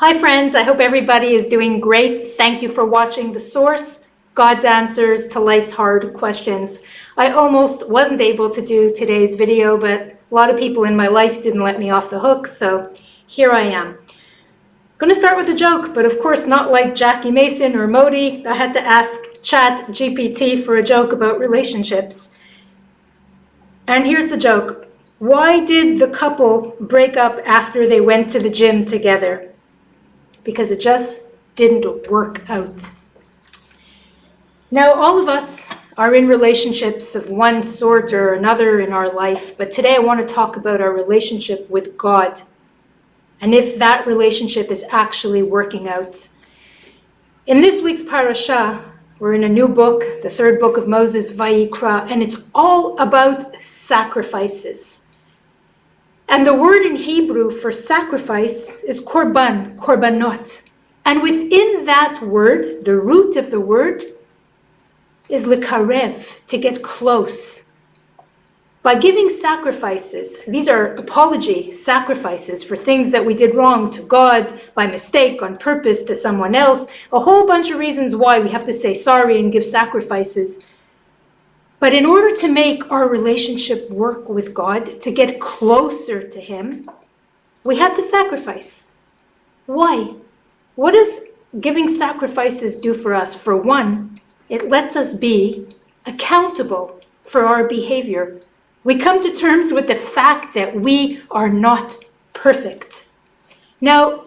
Hi friends, I hope everybody is doing great. Thank you for watching The Source, God's Answers to Life's Hard Questions. I almost wasn't able to do today's video, but a lot of people in my life didn't let me off the hook, so here I am. I'm going to start with a joke, but of course not like Jackie Mason or Modi. I had to ask Chat GPT for a joke about relationships. And here's the joke. Why did the couple break up after they went to the gym together? Because it just didn't work out. Now, all of us are in relationships of one sort or another in our life, but today I want to talk about our relationship with God and if that relationship is actually working out. In this week's parasha, we're in a new book, the third book of Moses, Vayikra, and it's all about sacrifices. And the word in Hebrew for sacrifice is korban, korbanot. And within that word, the root of the word is likarev, to get close. By giving sacrifices, these are apology sacrifices for things that we did wrong to God, by mistake, on purpose, to someone else, a whole bunch of reasons why we have to say sorry and give sacrifices. But in order to make our relationship work with God, to get closer to Him, we had to sacrifice. Why? What does giving sacrifices do for us? For one, it lets us be accountable for our behavior. We come to terms with the fact that we are not perfect. Now,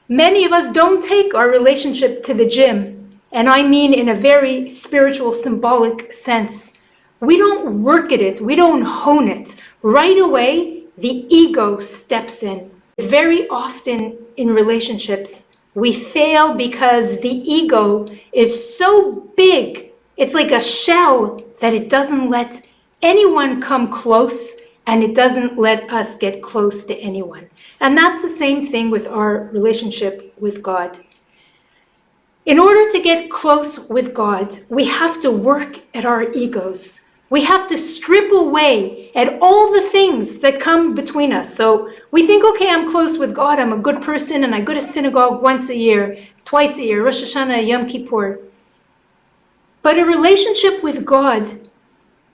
many of us don't take our relationship to the gym, and I mean in a very spiritual, symbolic sense. We don't work at it. We don't hone it. Right away, the ego steps in. Very often in relationships, we fail because the ego is so big. It's like a shell that it doesn't let anyone come close, and it doesn't let us get close to anyone. And that's the same thing with our relationship with God. In order to get close with God, we have to work at our egos. We have to strip away at all the things that come between us. So we think, okay, I'm close with God, I'm a good person, and I go to synagogue once a year, twice a year, Rosh Hashanah, Yom Kippur. But a relationship with God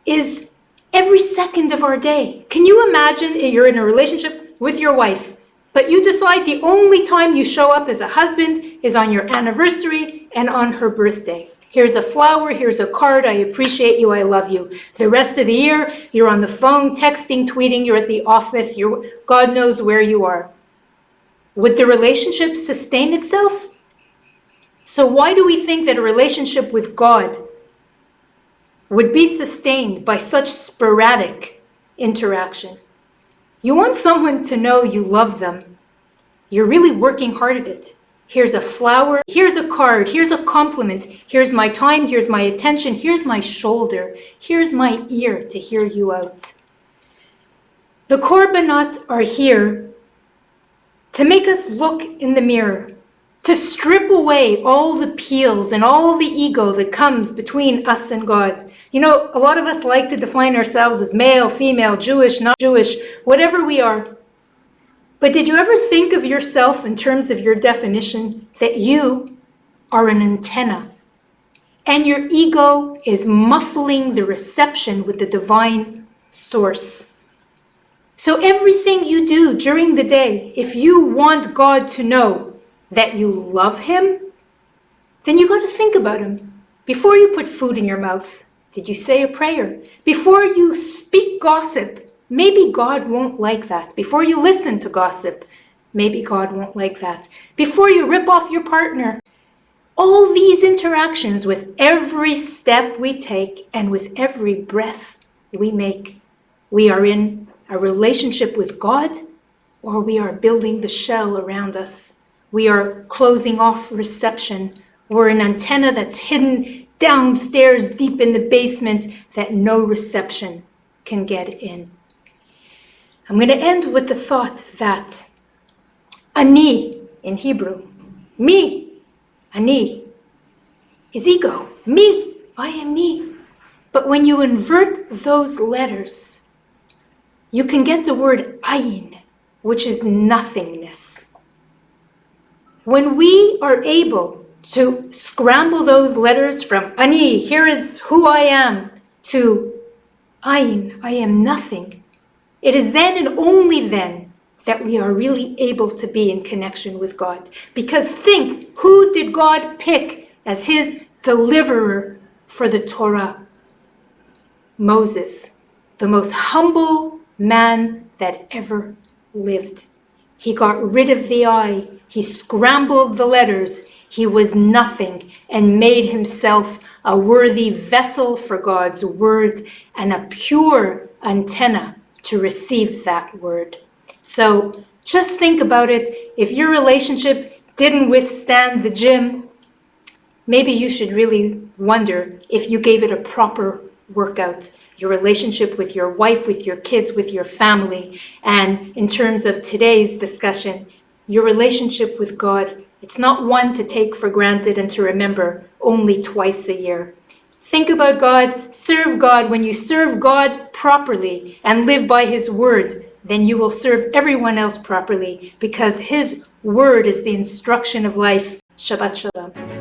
is every second of our day. Can you imagine you're in a relationship with your wife, but you decide the only time you show up as a husband is on your anniversary and on her birthday? Here's a flower, here's a card, I appreciate you, I love you. The rest of the year, you're on the phone, texting, tweeting, you're at the office, God knows where you are. Would the relationship sustain itself? So why do we think that a relationship with God would be sustained by such sporadic interaction? You want someone to know you love them. You're really working hard at it. Here's a flower, here's a card, here's a compliment, here's my time, here's my attention, here's my shoulder, here's my ear to hear you out. The korbanot are here to make us look in the mirror, to strip away all the peels and all the ego that comes between us and God. You know, a lot of us like to define ourselves as male, female, Jewish, not Jewish, whatever we are. But did you ever think of yourself in terms of your definition that you are an antenna and your ego is muffling the reception with the divine source? So everything you do during the day, if you want God to know that you love Him, then you got to think about Him. Before you put food in your mouth, did you say a prayer? Before you speak gossip, maybe God won't like that. Before you listen to gossip, maybe God won't like that. Before you rip off your partner, all these interactions with every step we take and with every breath we make, we are in a relationship with God, or we are building the shell around us. We are closing off reception. We're an antenna that's hidden downstairs deep in the basement that no reception can get in. I'm going to end with the thought that ani in Hebrew, me, ani, is ego. Me, I am me. But when you invert those letters, you can get the word ayin, which is nothingness. When we are able to scramble those letters from Ani, here is who I am, to Ain, I am nothing, it is then and only then that we are really able to be in connection with God. Because think, who did God pick as his deliverer for the Torah? Moses, the most humble man that ever lived. He got rid of the I, he scrambled the letters, he was nothing, and made himself a worthy vessel for God's word and a pure antenna to receive that word. So just think about it. If your relationship didn't withstand the gym, maybe you should really wonder if you gave it a proper workout. Your relationship with your wife, with your kids, with your family. And in terms of today's discussion, your relationship with God, it's not one to take for granted and to remember only twice a year. Think about God, serve God. When you serve God properly and live by his word, then you will serve everyone else properly because his word is the instruction of life. Shabbat Shalom.